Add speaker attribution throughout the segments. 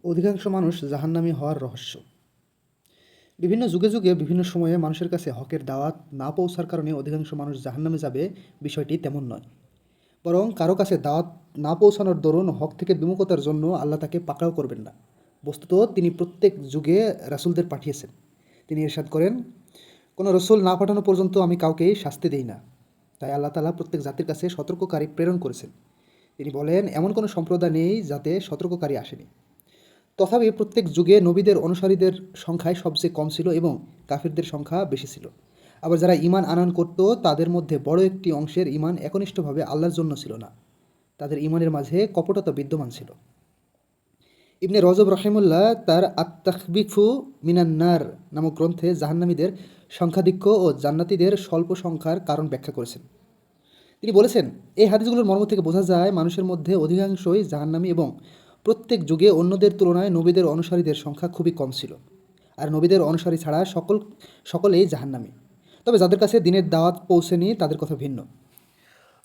Speaker 1: অধিকাংশ মানুষ জাহান্নামী হওয়ার রহস্য। বিভিন্ন যুগে যুগে বিভিন্ন সময়ে মানুষের কাছে হকের দাওয়াত না পৌঁছার কারণে অধিকাংশ মানুষ জাহান্নামে যাবে, বিষয়টি তেমন নয়। বরং কারো কাছে দাওয়াত না পৌঁছানোর দরুন হক থেকে বিমুখতার জন্য আল্লাহ তাকে পাকড়াও করবেন না। বস্তুত তিনি প্রত্যেক যুগে রাসূলদের পাঠিয়েছেন। তিনি ইরশাদ করেন, কোনো রসুল না পাঠানো পর্যন্ত আমি কাউকেই শাস্তি দেই না। তাই আল্লাহ তাআলা প্রত্যেক জাতির কাছে সতর্ককারী প্রেরণ করেছেন। তিনি বলেন, এমন কোনো সম্প্রদায় নেই যাতে সতর্ককারী আসেনি। তথাপি প্রত্যেক যুগে নবীদের অনুসারীদের সংখ্যায় সবচেয়ে কম ছিল এবং কাফিরদের সংখ্যা বেশি ছিল। আবার যারা ঈমান আনয়ন করত তাদের মধ্যে বড় একটি অংশের ঈমান একনিষ্ঠভাবে আল্লাহর জন্য ছিল না। তাদের ঈমানের মাঝে কপটতা বিদ্যমান ছিল। ইবনে রজব রাহিমুল্লাহ তার আত-তাখবিফু মিনান নার নামক গ্রন্থে জাহান্নামীদের সংখ্যাধিক্য ও জান্নাতীদের স্বল্প সংখ্যার কারণ ব্যাখ্যা করেছেন। তিনি বলেছেন, এই হাদিসগুলোর মর্ম থেকে বোঝা যায় মানুষের মধ্যে অধিকাংশই জাহান্নামী এবং প্রত্যেক যুগে অন্যদের তুলনায় নবীদের অনুসারীদের সংখ্যা খুবই কম ছিল। আর নবীদের অনুসারী ছাড়া সকলেই জাহান্নামী। তবে যাদের কাছে দিনের দাওয়াত পৌঁছেনি তাদের কথা ভিন্ন।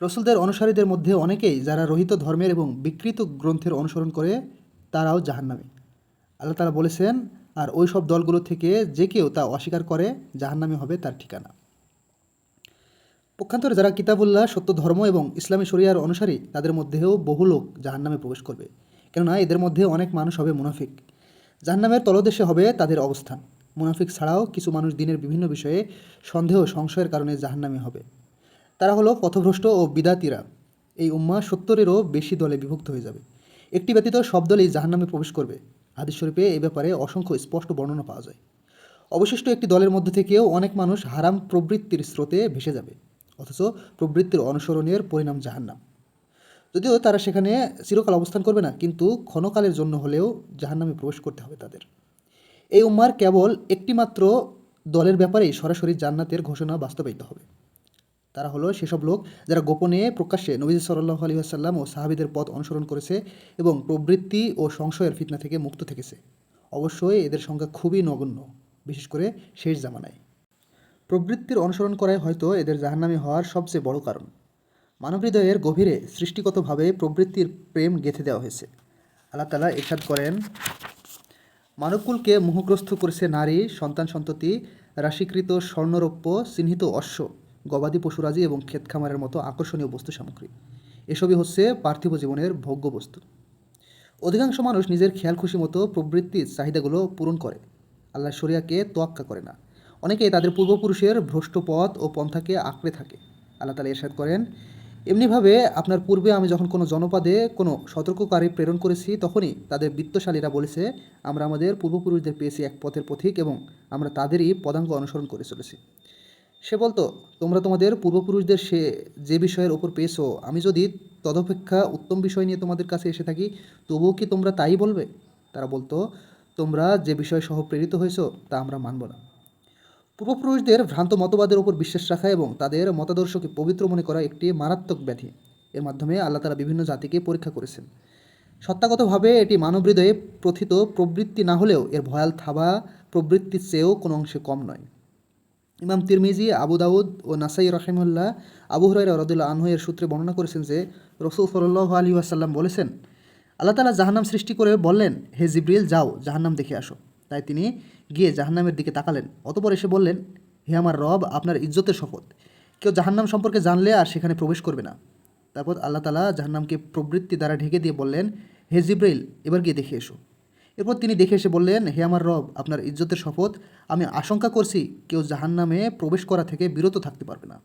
Speaker 1: রসুলদের অনুসারীদের মধ্যে অনেকেই যারা রহিত ধর্মের এবং বিকৃত গ্রন্থের অনুসরণ করে তারাও জাহান্নামী। আল্লাহ তাআলা বলেছেন, আর ওই সব দলগুলো থেকে যে কেউ তা অস্বীকার করে জাহান্নামী হবে তার ঠিকানা। পক্ষান্তরে যারা কিতাবুল্লাহ, সত্য ধর্ম এবং ইসলামী শরিয়ার অনুসারী তাদের মধ্যেও বহু লোক জাহান্নামে প্রবেশ করবে, কেননা এদের মধ্যে অনেক মানুষ হবে মুনাফিক। জাহান্নামের তলদেশে হবে তাদের অবস্থান। মুনাফিক ছাড়াও কিছু মানুষ দিনের বিভিন্ন বিষয়ে সন্দেহ সংশয়ের কারণে জাহান্নামী হবে। তারা হলো পথভ্রষ্ট ও বিদাতিরা। এই উম্মাহ ৭০-এরও বেশি দলে বিভক্ত হয়ে যাবে। একটি ব্যতীত সব দলেই জাহান্নামে প্রবেশ করবে। হাদিস শরীফে এ ব্যাপারে অসংখ্য স্পষ্ট বর্ণনা পাওয়া যায়। অবশিষ্ট একটি দলের মধ্যে থেকেও অনেক মানুষ হারাম প্রবৃত্তির স্রোতে ভেসে যাবে, অথচ প্রবৃত্তির অনুসরণের পরিণাম জাহান্নাম। যদিও তারা সেখানে চিরকাল অবস্থান করবে না, কিন্তু ক্ষণকালের জন্য হলেও জাহান্নামে প্রবেশ করতে হবে তাদের। এই উম্মার কেবল একটিমাত্র দলের ব্যাপারেই সরাসরি জান্নাতের ঘোষণা বাস্তবায়িত হবে। তারা হলো সেসব লোক যারা গোপনে প্রকাশ্যে নবী সাল্লাল্লাহু আলাইহি ওয়াসাল্লাম ও সাহাবীদের পথ অনুসরণ করেছে এবং প্রবৃত্তি ও সংশয়ের ফিতনা থেকে মুক্ত থেকেছে। অবশ্যই এদের সংখ্যা খুবই নগণ্য, বিশেষ করে শেষ জামানায়। প্রবৃত্তির অনুসরণ করাই হয়তো এদের জাহান্নামী হওয়ার সবচেয়ে বড় কারণ। মানবহৃদয়ের গভীরে সৃষ্টিগতভাবে প্রবৃত্তির প্রেম গেঁথে দেওয়া হয়েছে। আল্লাহ তাআলা ইরশাদ করেন, মানবকুলকে মোহগ্রস্ত করেছে নারী, সন্তান সন্ততি, রাশিকৃত স্বর্ণরৌপ্য, চিহ্নিত অশ্ব, গবাদি পশুরাজি এবং ক্ষেতখামারের মতো আকর্ষণীয় বস্তু সামগ্রী। এসবই হচ্ছে পার্থিব জীবনের ভোগ্য বস্তু। অধিকাংশ মানুষ নিজের খেয়াল খুশি মতো প্রবৃত্তির চাহিদাগুলো পূরণ করে, আল্লাহর শরিয়াকে তোয়াক্কা করে না। অনেকেই তাদের পূর্বপুরুষের ভ্রষ্ট পথ ও পন্থাকে আঁকড়ে থাকে। আল্লাহ তাআলা ইরশাদ করেন, এমনিভাবে আপনার পূর্বে আমি যখন কোনো জনপদে কোনো সতর্ককারী প্রেরণ করেছি তখনই তাদের বিত্তশালীরা বলেছে, আমরা আমাদের পূর্বপুরুষদের পেয়েছি এক পথের পথিক এবং আমরা তাদেরই পদাঙ্ক অনুসরণ করে চলেছি। সে বলতো, তোমরা তোমাদের পূর্বপুরুষদের যে বিষয়ের ওপর পেয়েছো, আমি যদি তদপেক্ষা উত্তম বিষয় নিয়ে তোমাদের কাছে এসে থাকি তবুও কি তোমরা তাই বলবে? তারা বলতো, তোমরা যে বিষয় সহ প্রেরিত হয়েছো তা আমরা মানব না। পূর্বপুরুষদের ভ্রান্ত মতবাদের উপর বিশ্বাস রাখা এবং তাদের মতাদর্শকে পবিত্র মনে করা একটি মারাত্মক ব্যাধি। এর মাধ্যমে আল্লাহ তাআলা বিভিন্ন জাতিকে পরীক্ষা করেছেন। সত্তাগতভাবে এটি মানব হৃদয়ে প্রথিত প্রবৃত্তি না হলেও এর ভয়াল থাবা প্রবৃত্তির চেয়েও কোনো অংশে কম নয়। ইমাম তিরমিজি, আবু দাউদ ও নাসাই রাহিমাহুল্লাহ আবু হুরায়রা রাদিয়াল্লাহু আনহু এর সূত্রে বর্ণনা করেছেন যে রাসূল সাল্লাল্লাহু আলাইহি ওয়াসাল্লাম বলেছেন, আল্লাহ তাআলা জাহান্নাম সৃষ্টি করে বললেন, হে জিবরিল, যাও জাহান্নাম দেখে আসো। তাই তিনি গিয়ে জাহান্নামের দিকে তাকালেন। অতঃপর এসে বললেন, হে আমার রব, আপনার ইজ্জতের শপথ, কেউ জাহান্নাম সম্পর্কে জানলে আর সেখানে প্রবেশ করবে না। তারপর আল্লাহ তাআলা জাহান্নামকে প্রবৃত্তি দ্বারা ঢেকে দিয়ে বললেন, হে জিবরাইল, এবার গিয়ে দেখে এসো। এরপর তিনি দেখে এসে বললেন, হে আমার রব, আপনার ইজ্জতের শপথ, আমি আশঙ্কা করছি কেউ জাহান্নামে প্রবেশ করা থেকে বিরত থাকতে পারবে না।